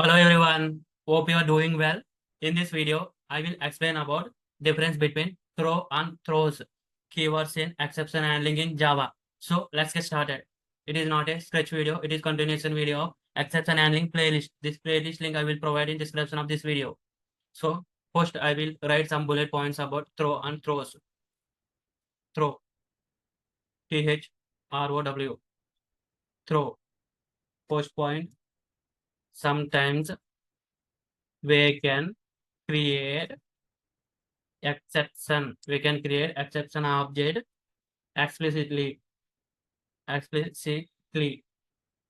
Hello everyone, hope you are doing well. In this video, I will explain about difference between throw and throws keywords in exception handling in Java. So let's get started. It is not a sketch video, it is continuation video of exception handling playlist. This playlist link I will provide in description of this video. So first I will write some bullet points about throw and throws. Throw, Throw, throw, first point. Sometimes we can create exception. We can create exception object explicitly, explicitly,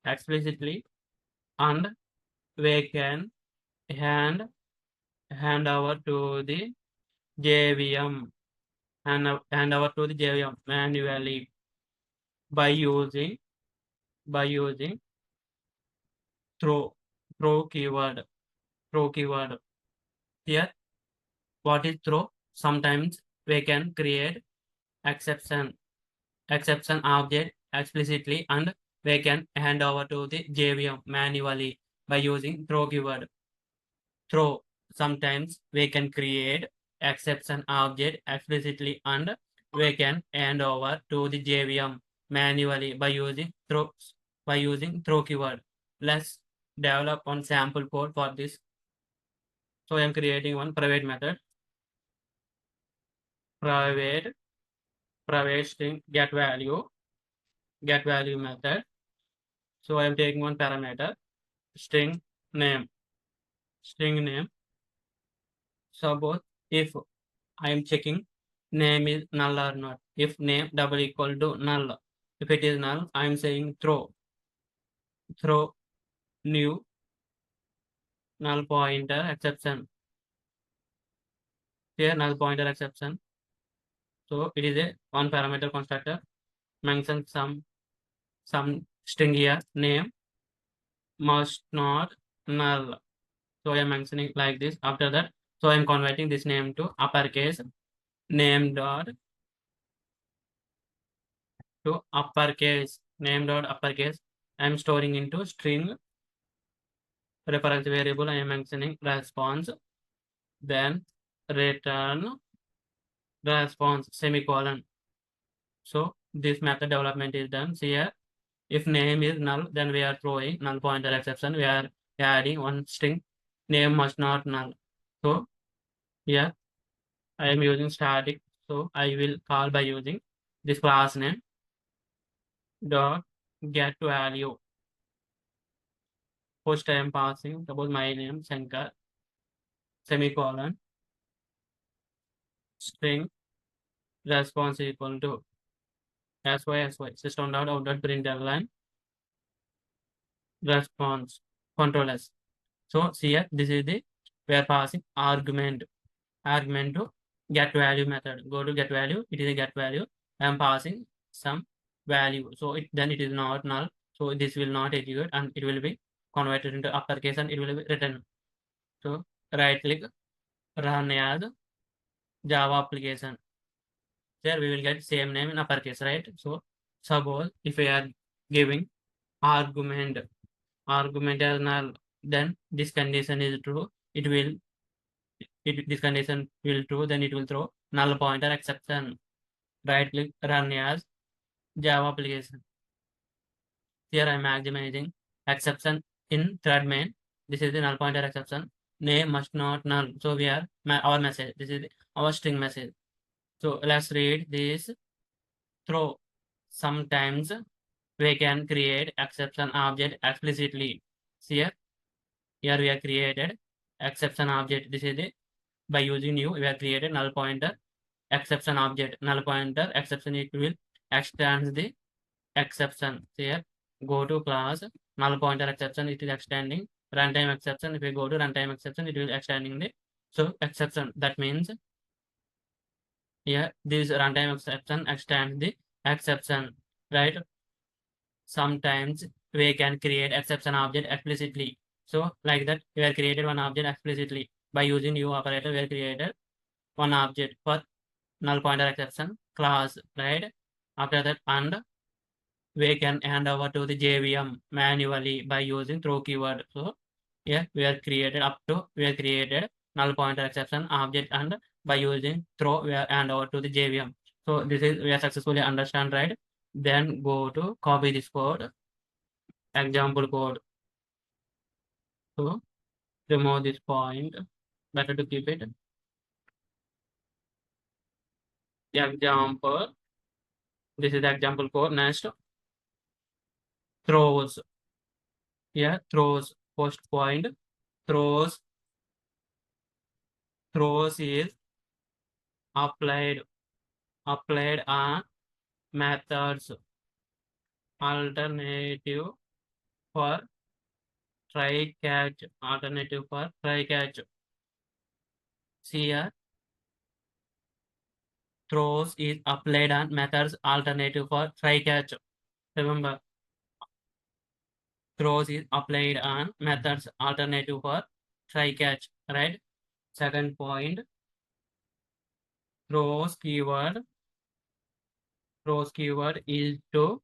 explicitly, and we can hand hand over to the JVM, hand over to the JVM manually by using by using throw throw keyword throw keyword. Here, what is throw? Sometimes we can create exception object explicitly and we can hand over to the JVM manually by using throw keyword. Throw. Sometimes we can create exception object explicitly and we can hand over to the JVM manually by using throw keyword. Let's develop one sample code for this. So I am creating one private method. Private string get value method. So I am taking one parameter string name. Suppose if I am checking name is null or not. If name double equal to null, if it is null, I am saying throw new null pointer exception. Here null pointer exception. So it is a one parameter constructor. Mention some string here name must not null. So I am mentioning like this. After that, so I am converting this name to uppercase name dot to uppercase name dot uppercase. I am storing into string reference variable. I am mentioning response, then return response semicolon. So this method development is done. See here, if name is null, then we are throwing null pointer exception. We are adding one string name must not null. So here I am using static. So I will call by using this class name dot get value. First I am passing, suppose my name Shankar, semicolon, string response equal to sy system dot out dot println response control s. So here this is the we are passing argument to get value method. Go to get value, it is a get value. I am passing some value. So it is not null. So this will not execute and it will be converted into uppercase and it will be written. So right click, run as Java application. There we will get same name in uppercase, right? So suppose if we are giving argument as null, then this condition is true. This condition will true, then it will throw null pointer exception. Right click, run as Java application. Here I am maximizing exception in thread main. This is the null pointer exception. Name must not null. So we are our message. This is our string message. So let's read this. Throw. Sometimes we can create exception object explicitly. See here we have created exception object. This is the by using new we have created null pointer exception object. Null pointer exception it will extend the exception. See here go to class null pointer exception, it is extending runtime exception. If we go to runtime exception, it will extending the so exception. That means here this runtime exception extends the exception, right? Sometimes we can create exception object explicitly. So like that, we have created one object explicitly by using new operator. We have created one object for null pointer exception class, right? After that, and we can hand over to the JVM manually by using throw keyword. So Here we are created null pointer exception object and by using throw we are hand over to the JVM. So this is we are successfully understand, right? Then go to copy this code, example code. So remove this point. Better to keep it. Example. This is the example code. Next, throws. Here throws post point. Throws is applied on methods alternative for try catch. Alternative for try catch. See here throws is applied on methods alternative for try catch. Remember, throws is applied on methods alternative for try catch, right? Second point, throws keyword is to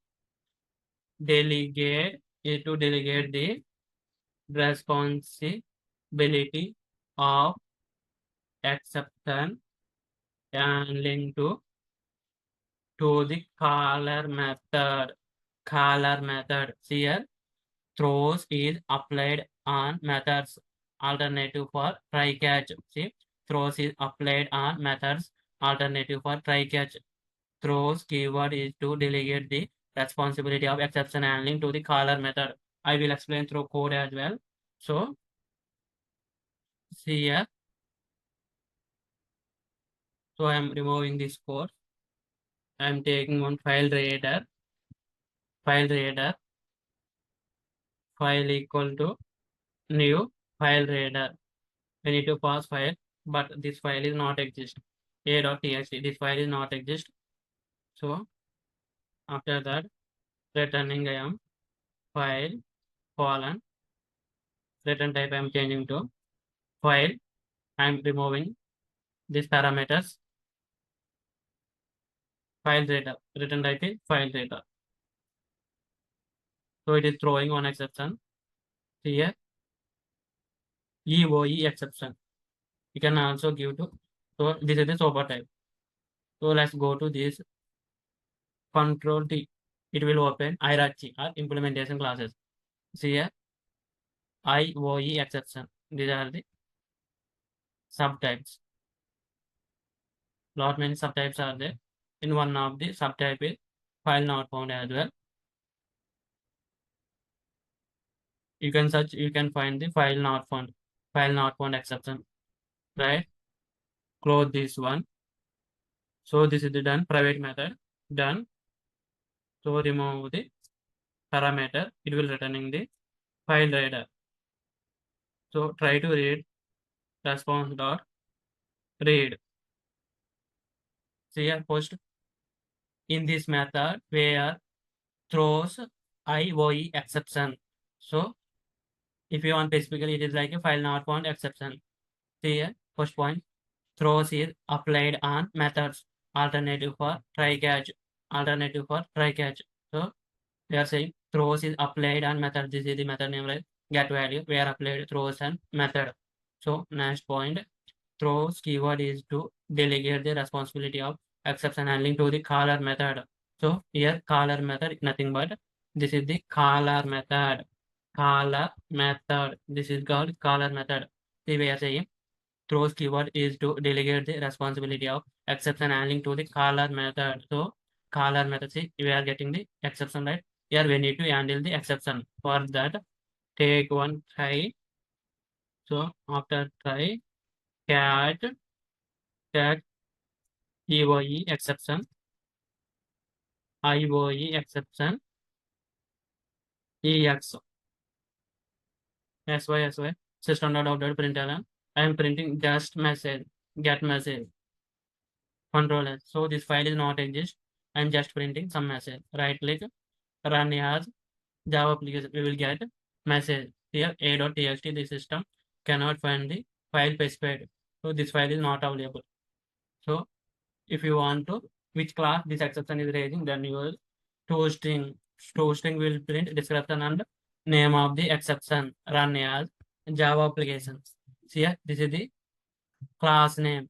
delegate the responsibility of exception handling to the caller method. Here throws is applied on methods alternative for try catch. See, throws is applied on methods alternative for try catch. Throws keyword is to delegate the responsibility of exception handling to the caller method. I will explain through code as well. So see here. So I am removing this code. I am taking one file reader. File equal to new file reader. We need to pass file, but this file is not exist. A.txt. This file is not exist. So after that, returning I am file colon return type I am changing to file. I am removing these parameters. File data return type is file data. So it is throwing one exception here. EOE exception. You can also give to. So this is the sober type. So let's go to this control T. It will open hierarchy or implementation classes. See here IOE exception. These are the subtypes. Lot many subtypes are there. In one of the subtype is file not found as well. You can search, you can find the file not found exception, right? Close this one. So this is the done private method done. So remove the parameter. It will returning the file reader. So try to read response dot read. See here post in this method where throws IOE exception. So if you want specifically, it is like a file not found exception. See here first point, throws is applied on methods alternative for try catch. So we are saying throws is applied on method. This is the method name, right? Get value where applied throws and method. So next point, throws keyword is to delegate the responsibility of exception handling to the caller method. So here caller method nothing but this is the caller method. This is called caller method. See, we are saying throws keyword is to delegate the responsibility of exception handling to the caller method. So caller method, see, we are getting the exception, right? Here we need to handle the exception. For that, take one try. So after try, cat EOE exception, IOE exception, EX, SY, system.out.println. I am printing just message, get message, control S. So this file is not exist. I am just printing some message. Right click, run as Java application. We will get message here a.txt. The system cannot find the file specified. So this file is not available. So if you want to which class this exception is raising, then you will toString will print description and name of the exception. Run as Java applications. See here, this is the class name.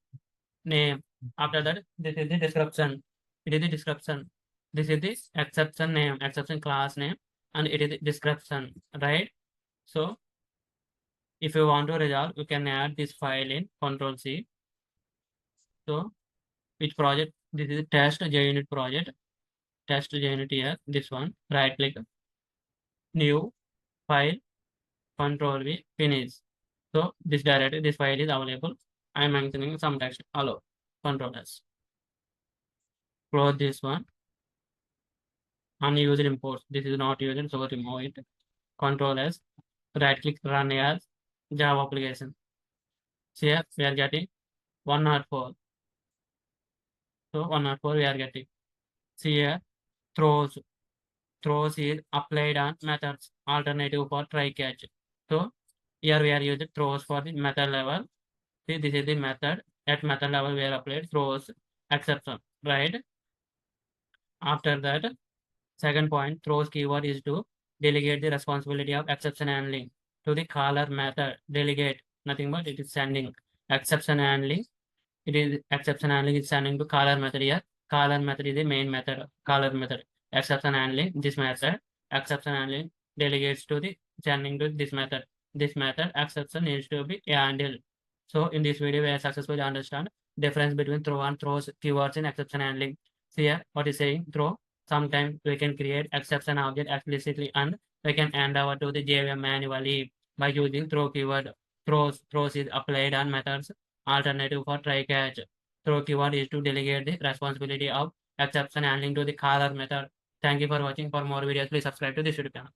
After that, this is the description. It is the description. This is the exception name, exception class name, and it is the description, right? So if you want to resolve, you can add this file in Control C. So which project? This is test JUnit project. Test JUnit here. This one. Right click, new file, Control V, finish. So this directory, this file is available. I am mentioning some text. Allow. Control S. Close this one. Unused imports. This is not used, so remove it. Control S. Right click, run as Java application. Here we are getting 104. So 104 we are getting. See here, throws. Throws is applied on methods, alternative for try catch. So here we are using throws for the method level. See, this is the method. At method level we are applied throws exception, right? After that, second point, throws keyword is to delegate the responsibility of exception handling to the caller method. Delegate, nothing but it is sending exception handling. It is exception handling is sending to caller method here. Caller method is the main method. Caller method. Exception handling, this method. Exception handling delegates to the sending to this method. This method exception needs to be handled. So in this video, we have successfully understand difference between throw and throws keywords in exception handling. See here, what is saying throw. Sometimes we can create exception object explicitly and we can hand over to the JVM manually by using throw keyword. Throws is applied on methods. Alternative for try catch. Throw keyword is to delegate the responsibility of exception handling to the caller method. Thank you for watching. For more videos, please subscribe to this YouTube channel.